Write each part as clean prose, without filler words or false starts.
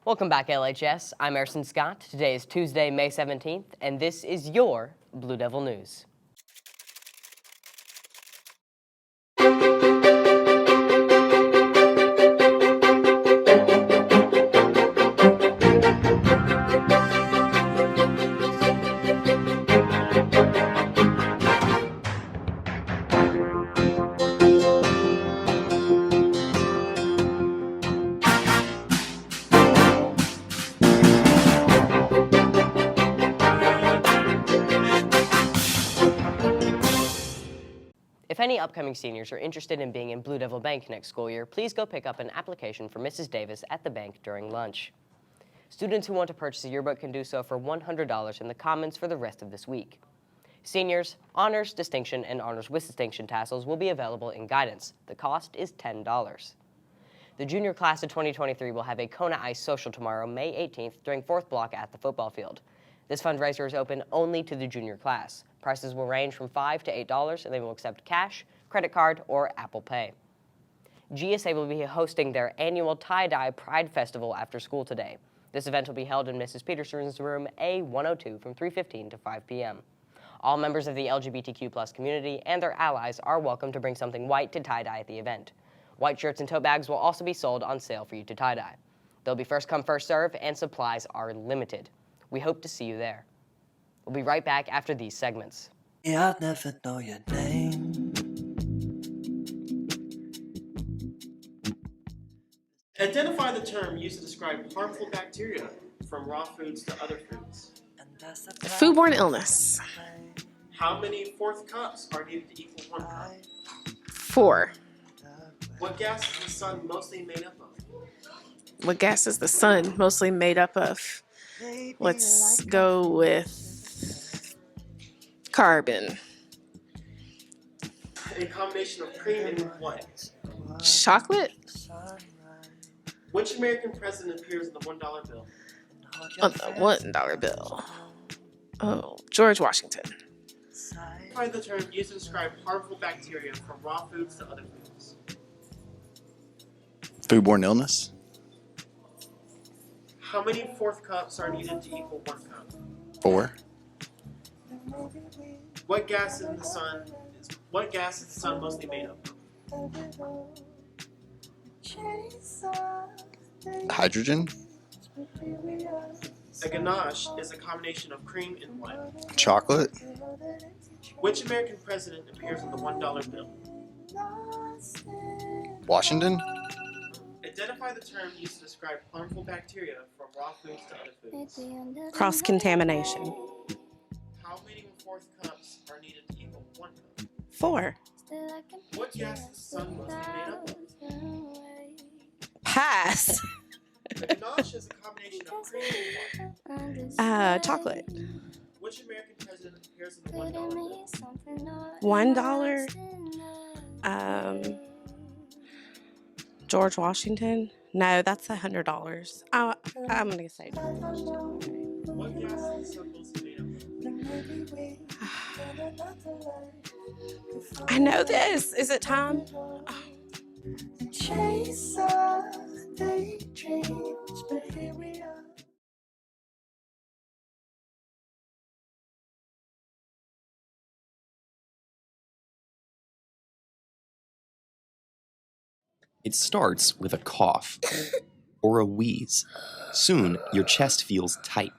Welcome back, LHS. I'm Ariston Scott. Today is Tuesday, May 17th, and this is your Blue Devil News. If any upcoming seniors are interested in being in Blue Devil Bank next school year, please go pick up an application for Mrs. Davis at the bank during lunch. Students who want to purchase a yearbook can do so for $100 in the Commons for the rest of this week. Seniors, Honors, Distinction, and Honors with Distinction tassels will be available in guidance. The cost is $10. The junior class of 2023 will have a Kona Ice social tomorrow, May 18th, during 4th block at the football field. This fundraiser is open only to the junior class. Prices will range from $5 to $8, and they will accept cash, credit card, or Apple Pay. GSA will be hosting their annual Tie-Dye Pride Festival after school today. This event will be held in Mrs. Peterson's room A102 from 3:15 to 5 p.m. All members of the LGBTQ+ community and their allies are welcome to bring something white to tie-dye at the event. White shirts and tote bags will also be sold on sale for you to tie-dye. They'll be first come, first serve, and supplies are limited. We hope to see you there. We'll be right back after these segments. Yeah, I'll never know your name. Identify the term used to describe harmful bacteria from raw foods to other foods. Foodborne illness. How many fourth cups are needed to equal 1 cup? 4. What gas is the sun mostly made up of? What gas is the sun mostly made up of? Let's go with carbon. A combination of cream and what? Chocolate? Which American president appears in the $1 bill? Oh, the $1 bill. Oh, George Washington. Identify the term used to describe harmful bacteria from raw foods to other foods. Foodborne illness. How many fourth cups are needed to equal 1 cup? 4. What gas is the sun mostly made up of? Hydrogen. A ganache is a combination of cream and what? Chocolate. Which American president appears on the $1 bill? Washington. Identify the term used to describe harmful bacteria from raw foods to other foods. Cross-contamination. How many fourth cups are needed to equal 1 cup? 4. What gas is the sun mostly made up of? Pass. A ganache is a combination of cream and what? Chocolate. Which American president appears in the $1 bill? $1? George Washington? No, that's $100. I'm going to say George Washington. What gas is the sun mostly made up of? I know this. Is it time? It starts with a cough or a wheeze. Soon, your chest feels tight.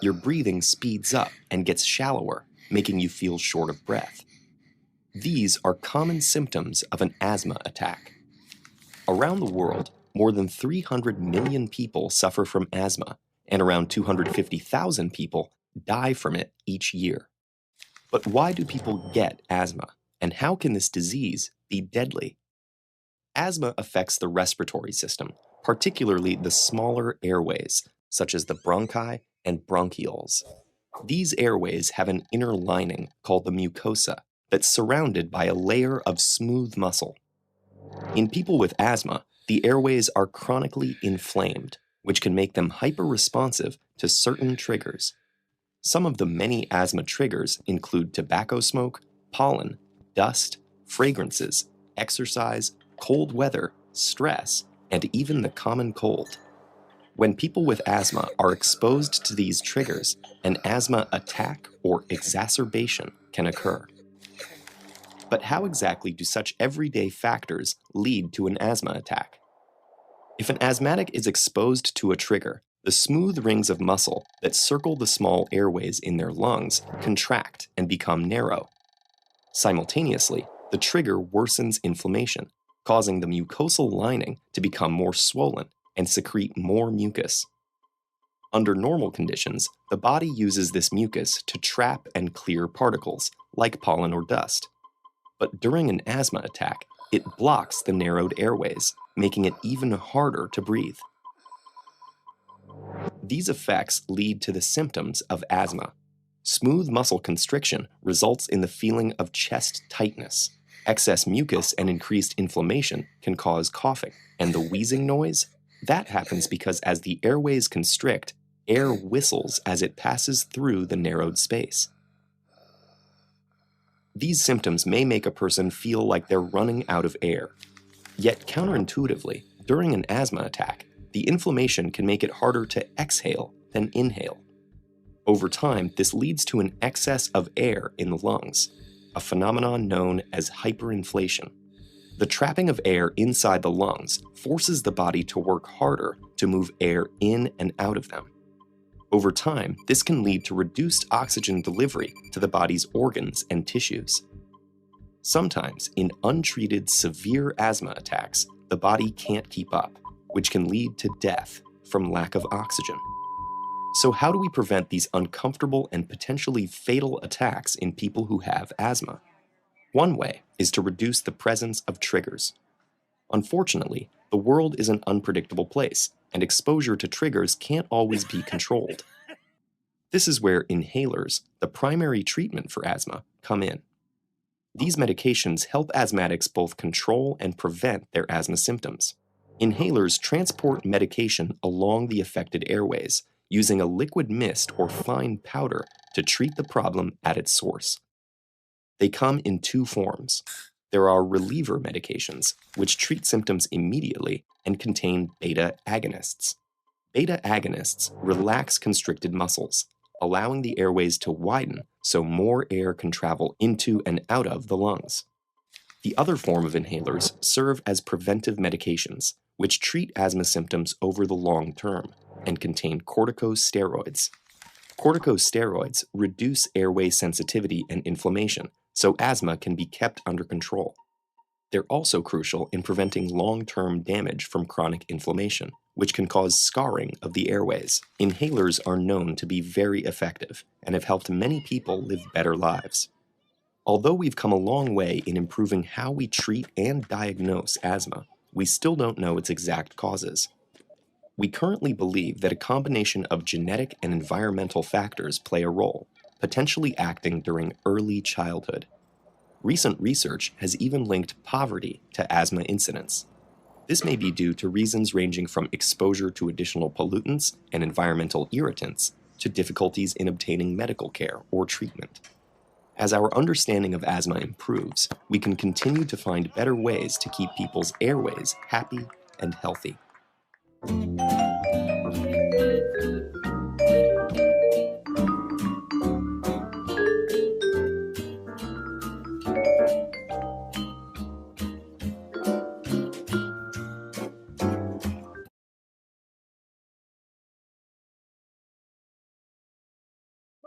Your breathing speeds up and gets shallower, making you feel short of breath. These are common symptoms of an asthma attack. Around the world, more than 300 million people suffer from asthma, and around 250,000 people die from it each year. But why do people get asthma, and how can this disease be deadly? Asthma affects the respiratory system, particularly the smaller airways, such as the bronchi and bronchioles. These airways have an inner lining called the mucosa that's surrounded by a layer of smooth muscle. In people with asthma, the airways are chronically inflamed, which can make them hyperresponsive to certain triggers. Some of the many asthma triggers include tobacco smoke, pollen, dust, fragrances, exercise, cold weather, stress, and even the common cold. When people with asthma are exposed to these triggers, an asthma attack or exacerbation can occur. But how exactly do such everyday factors lead to an asthma attack? If an asthmatic is exposed to a trigger, the smooth rings of muscle that circle the small airways in their lungs contract and become narrow. Simultaneously, the trigger worsens inflammation, causing the mucosal lining to become more swollen and secrete more mucus. Under normal conditions, the body uses this mucus to trap and clear particles, like pollen or dust. But during an asthma attack, it blocks the narrowed airways, making it even harder to breathe. These effects lead to the symptoms of asthma. Smooth muscle constriction results in the feeling of chest tightness. Excess mucus and increased inflammation can cause coughing, and the wheezing noise? That happens because as the airways constrict, air whistles as it passes through the narrowed space. These symptoms may make a person feel like they're running out of air. Yet counterintuitively, during an asthma attack, the inflammation can make it harder to exhale than inhale. Over time, this leads to an excess of air in the lungs, a phenomenon known as hyperinflation. The trapping of air inside the lungs forces the body to work harder to move air in and out of them. Over time, this can lead to reduced oxygen delivery to the body's organs and tissues. Sometimes, in untreated severe asthma attacks, the body can't keep up, which can lead to death from lack of oxygen. So how do we prevent these uncomfortable and potentially fatal attacks in people who have asthma? One way is to reduce the presence of triggers. Unfortunately, the world is an unpredictable place, and exposure to triggers can't always be controlled. This is where inhalers, the primary treatment for asthma, come in. These medications help asthmatics both control and prevent their asthma symptoms. Inhalers transport medication along the affected airways, using a liquid mist or fine powder to treat the problem at its source. They come in two forms. There are reliever medications, which treat symptoms immediately and contain beta agonists. Beta agonists relax constricted muscles, allowing the airways to widen so more air can travel into and out of the lungs. The other form of inhalers serve as preventive medications, which treat asthma symptoms over the long term and contain corticosteroids. Corticosteroids reduce airway sensitivity and inflammation, so asthma can be kept under control. They're also crucial in preventing long-term damage from chronic inflammation, which can cause scarring of the airways. Inhalers are known to be very effective and have helped many people live better lives. Although we've come a long way in improving how we treat and diagnose asthma, we still don't know its exact causes. We currently believe that a combination of genetic and environmental factors play a role, potentially acting during early childhood. Recent research has even linked poverty to asthma incidence. This may be due to reasons ranging from exposure to additional pollutants and environmental irritants to difficulties in obtaining medical care or treatment. As our understanding of asthma improves, we can continue to find better ways to keep people's airways happy and healthy.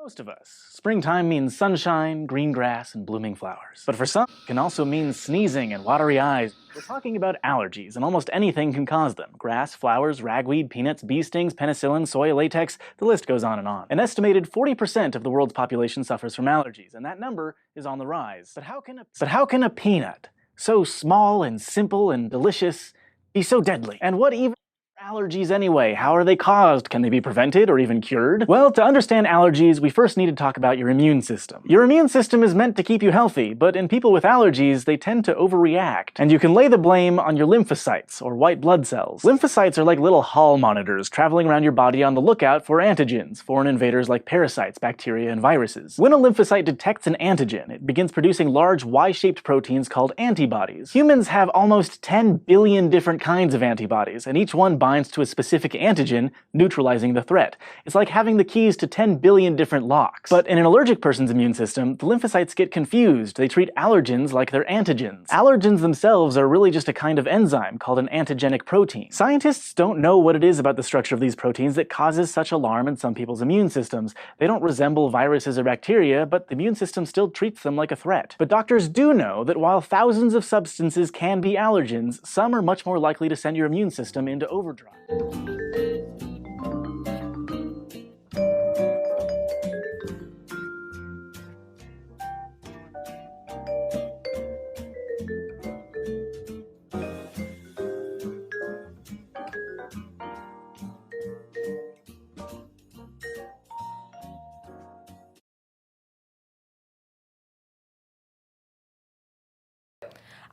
Most of us, springtime means sunshine, green grass, and blooming flowers. But for some, it can also mean sneezing and watery eyes. We're talking about allergies, and almost anything can cause them. Grass, flowers, ragweed, peanuts, bee stings, penicillin, soy, latex, the list goes on and on. An estimated 40% of the world's population suffers from allergies, and that number is on the rise. But how can a peanut, so small and simple and delicious, be so deadly? And what even allergies anyway? How are they caused? Can they be prevented or even cured? Well, to understand allergies, we first need to talk about your immune system. Your immune system is meant to keep you healthy, but in people with allergies, they tend to overreact. And you can lay the blame on your lymphocytes, or white blood cells. Lymphocytes are like little hall monitors traveling around your body on the lookout for antigens, foreign invaders like parasites, bacteria, and viruses. When a lymphocyte detects an antigen, it begins producing large Y-shaped proteins called antibodies. Humans have almost 10 billion different kinds of antibodies, and each one binds binds to a specific antigen, neutralizing the threat. It's like having the keys to 10 billion different locks. But in an allergic person's immune system, the lymphocytes get confused. They treat allergens like they're antigens. Allergens themselves are really just a kind of enzyme called an antigenic protein. Scientists don't know what it is about the structure of these proteins that causes such alarm in some people's immune systems. They don't resemble viruses or bacteria, but the immune system still treats them like a threat. But doctors do know that while thousands of substances can be allergens, some are much more likely to send your immune system into overdrive.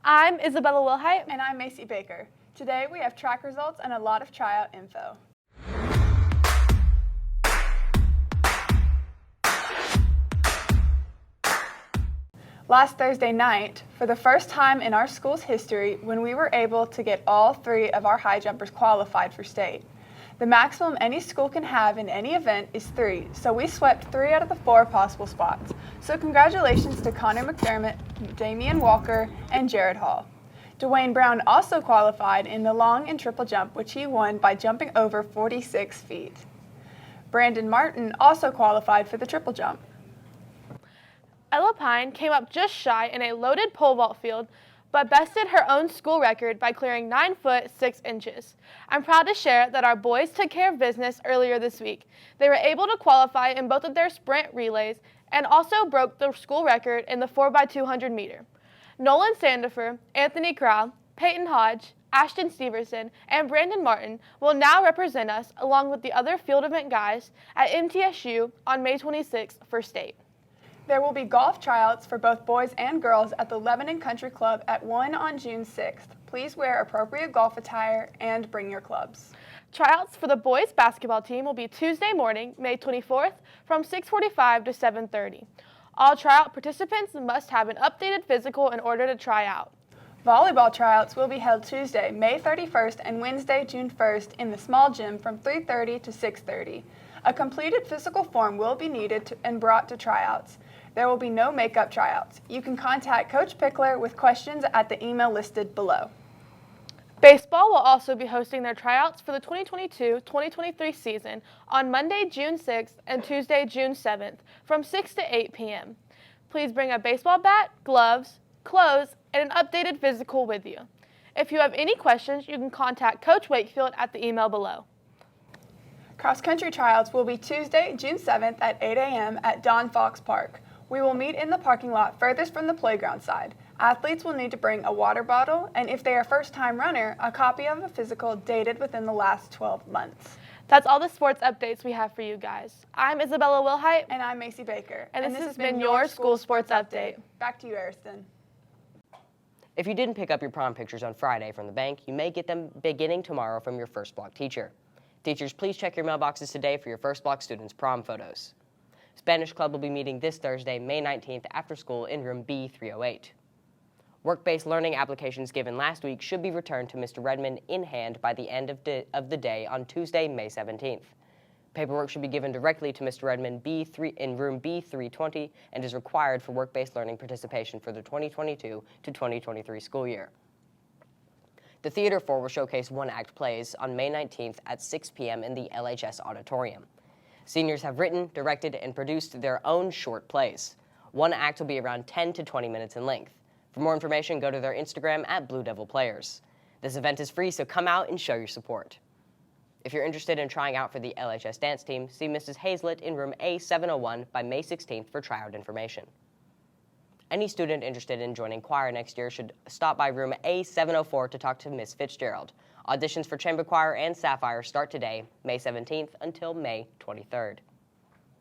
I'm Isabella Wilhite. And I'm Macey Baker. Today we have track results and a lot of tryout info. Last Thursday night, for the first time in our school's history, when we were able to get all 3 of our high jumpers qualified for state. The maximum any school can have in any event is 3, so we swept 3 out of the 4 possible spots. So congratulations to Connor McDermott, Damian Walker, and Jared Hall. Dwayne Brown also qualified in the long and triple jump, which he won by jumping over 46 feet. Brandon Martin also qualified for the triple jump. Ella Pine came up just shy in a loaded pole vault field, but bested her own school record by clearing 9 foot 6 inches. I'm proud to share that our boys took care of business earlier this week. They were able to qualify in both of their sprint relays and also broke the school record in the 4x200 meter. Nolan Sandifer, Anthony Crow, Peyton Hodge, Ashton Steverson, and Brandon Martin will now represent us along with the other field event guys at MTSU on May 26th for state. There will be golf tryouts for both boys and girls at the Lebanon Country Club at 1 on June 6th. Please wear appropriate golf attire and bring your clubs. Tryouts for the boys basketball team will be Tuesday morning, May 24th from 6:45 to 7:30. All tryout participants must have an updated physical in order to try out. Volleyball tryouts will be held Tuesday, May 31st and Wednesday, June 1st in the small gym from 3:30 to 6:30. A completed physical form will be needed and brought to tryouts. There will be no makeup tryouts. You can contact Coach Pickler with questions at the email listed below. Baseball will also be hosting their tryouts for the 2022-2023 season on Monday, June 6th and Tuesday, June 7th from 6 to 8 p.m. Please bring a baseball bat, gloves, clothes, and an updated physical with you. If you have any questions, you can contact Coach Wakefield at the email below. Cross-country tryouts will be Tuesday, June 7th at 8 a.m. at Don Fox Park. We will meet in the parking lot furthest from the playground side. Athletes will need to bring a water bottle, and if they are a first-time runner, a copy of a physical dated within the last 12 months. That's all the sports updates we have for you guys. I'm Isabella Wilhite. And I'm Macey Baker. And this has been your School Sports Update. Back to you, Ariston. If you didn't pick up your prom pictures on Friday from the bank, you may get them beginning tomorrow from your first block teacher. Teachers, please check your mailboxes today for your first block students' prom photos. Spanish Club will be meeting this Thursday, May 19th after school in room B308. Work-based learning applications given last week should be returned to Mr. Redmond in hand by the end of the day on Tuesday, May 17th. Paperwork should be given directly to Mr. Redmond in room B320 and is required for work-based learning participation for the 2022 to 2023 school year. The Theater 4 will showcase one-act plays on May 19th at 6 p.m. in the LHS auditorium. Seniors have written, directed, and produced their own short plays. One act will be around 10 to 20 minutes in length. For more information, go to their Instagram at Blue Devil Players. This event is free, so come out and show your support. If you're interested in trying out for the LHS dance team, see Mrs. Hazlett in room A701 by May 16th for tryout information. Any student interested in joining choir next year should stop by room A704 to talk to Miss Fitzgerald. Auditions for chamber choir and sapphire start today, May 17th until May 23rd.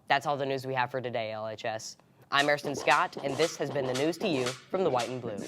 That's all the news we have for today, LHS. I'm Ariston Scott, and this has been the news to you from the White and Blue.